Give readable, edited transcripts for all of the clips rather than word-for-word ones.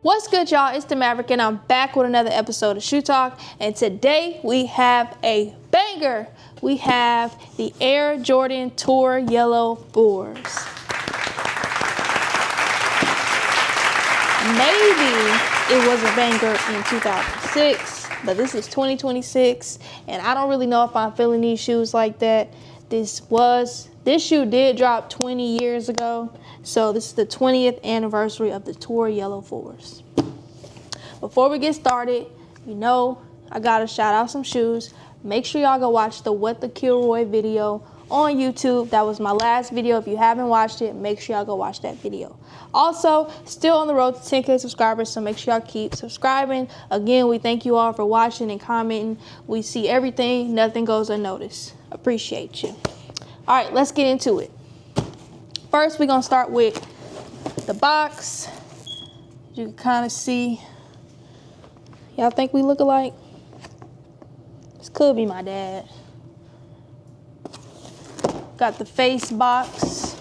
What's good, y'all? It's the Maverick, and I'm back with another episode of Shoe Talk. And today we have a banger. We have the Air Jordan Tour Yellow 4s. Maybe it was a banger in 2006, but this is 2026, and I don't really know if I'm feeling these shoes like that. This shoe did drop 20 years ago. So this is the 20th anniversary of the Tour Yellow 4s. Before we get started, you know I gotta shout out some shoes. Make sure y'all go watch the What the Kilroy video on YouTube. That was my last video. If you haven't watched it, make sure y'all go watch that video. Also, still on the road to 10K subscribers, so make sure y'all keep subscribing. Again, we thank you all for watching and commenting. We see everything, nothing goes unnoticed. Appreciate you. All right, let's get into it. First, we're gonna start with the box. You can kind of see. Y'all think we look alike? This could be my dad. Got the face box.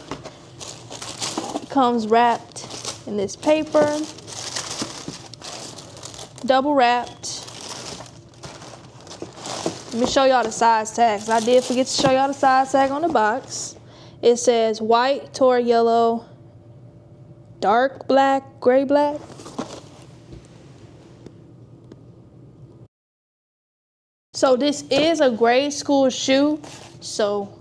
It comes wrapped in this paper. Double wrapped. Let me show y'all the size tags. I did forget to show y'all the size tag on the box. It says white, tour yellow, dark black, gray black. So this is a grade school shoe. So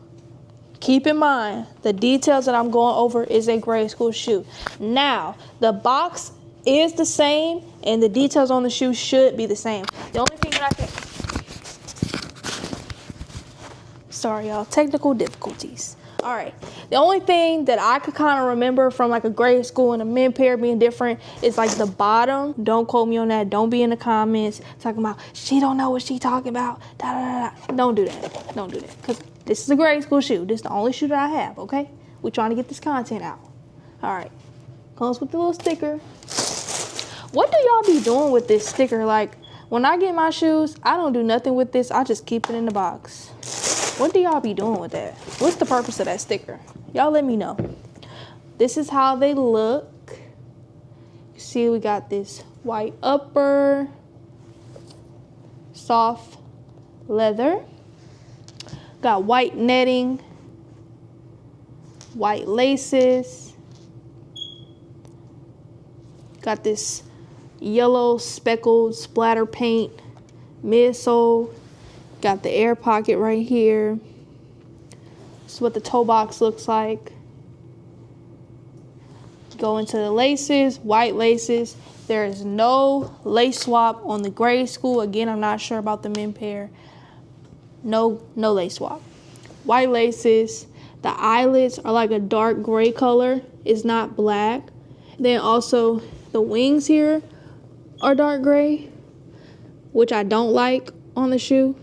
keep in mind, the details that I'm going over is a grade school shoe. Now, the box is the same and the details on the shoe should be the same. The only thing that I can... Sorry, y'all, technical difficulties. All right, the only thing that I could kind of remember from like a grade school and a men pair being different is like the bottom. Don't quote me on that. Don't be in the comments talking about she don't know what she talking about. Da, da, da, da. Don't do that. Don't do that. Because this is a grade school shoe. This is the only shoe that I have, okay? We're trying to get this content out. All right, comes with the little sticker. What do y'all be doing with this sticker? Like when I get my shoes, I don't do nothing with this. I just keep it in the box. What do y'all be doing with that? What's the purpose of that sticker? Y'all let me know. This is how they look. You see, we got this white upper, soft leather. Got white netting, white laces. Got this yellow speckled splatter paint midsole. Got the air pocket right here. This is what the toe box looks like. Go into the laces, white laces. There is no lace swap on the grade school. Again, I'm not sure about the men pair. No lace swap. White laces. The eyelets are like a dark gray color. It's not black. Then also the wings here are dark gray, which I don't like on the shoe.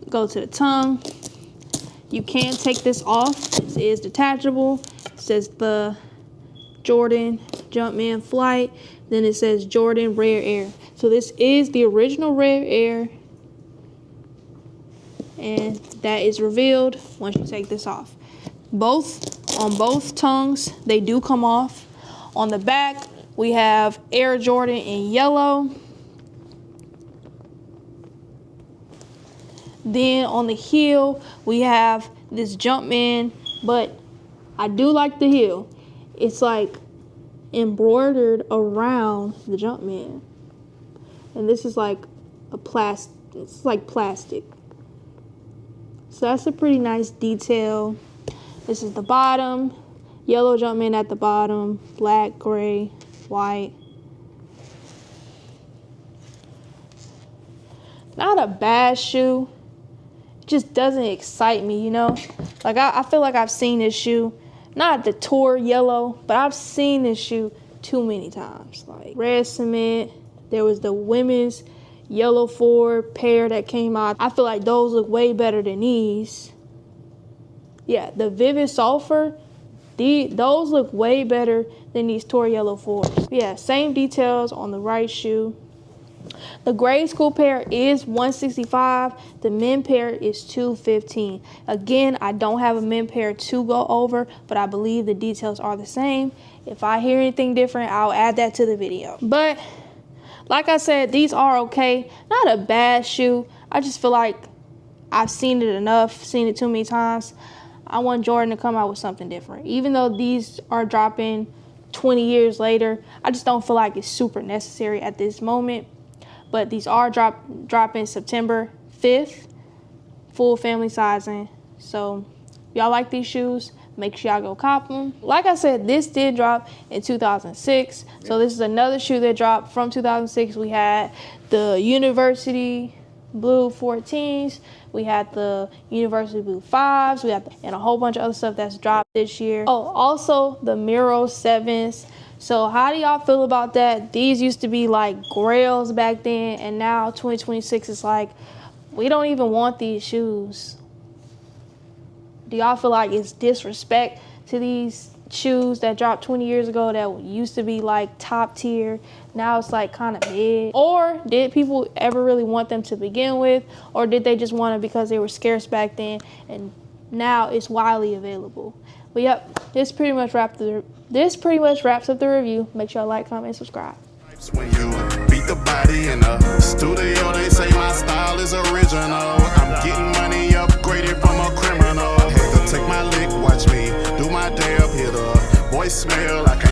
Go to the tongue. You can take this off. This is detachable. It says the Jordan Jumpman Flight. Then it says Jordan Rare Air. So this is the original Rare Air. And that is revealed once you take this off. On both tongues, they do come off. On the back, we have Air Jordan in yellow. Then on the heel, we have this Jumpman, but I do like the heel. It's like embroidered around the Jumpman. And this is like it's like plastic. So that's a pretty nice detail. This is the bottom, yellow Jumpman at the bottom, black, gray, white. Not a bad shoe. Just doesn't excite me, you know? Like I feel like I've seen this shoe, not the Tour Yellow, but I've seen this shoe too many times. Like red cement, there was the women's yellow 4 pair that came out. I feel like those look way better than these. Yeah, the Vivid Sulfur, those look way better than these Tour Yellow 4s. Yeah, same details on the right shoe. The grade school pair is $165. The men pair is $215. Again, I don't have a men pair to go over, but I believe the details are the same. If I hear anything different, I'll add that to the video. But like I said, these are okay. Not a bad shoe. I just feel like I've seen it enough, seen it too many times. I want Jordan to come out with something different. Even though these are dropping 20 years later, I just don't feel like it's super necessary at this moment. But these are dropping September 5th, full family sizing. So if y'all like these shoes, make sure y'all go cop them. Like I said, this did drop in 2006. So this is another shoe that dropped from 2006. We had the University Blue 14s. We had the University Blue 5s. We had and a whole bunch of other stuff that's dropped this year. Oh, also the Miro 7s. So how do y'all feel about that? These used to be like GRAILs back then, and now 2026 is like, we don't even want these shoes. Do y'all feel like it's disrespect to these shoes that dropped 20 years ago that used to be like top tier? Now it's like kind of mid. Or did people ever really want them to begin with? Or did they just want it because they were scarce back then and now it's widely available? But yep, this pretty much wraps up the review. Make sure you like, comment, and subscribe. When you beat the body in a studio, they say my style is original. I'm getting money upgraded from a criminal. Had to take my lick, watch me do my dab, hit a voicemail. I can't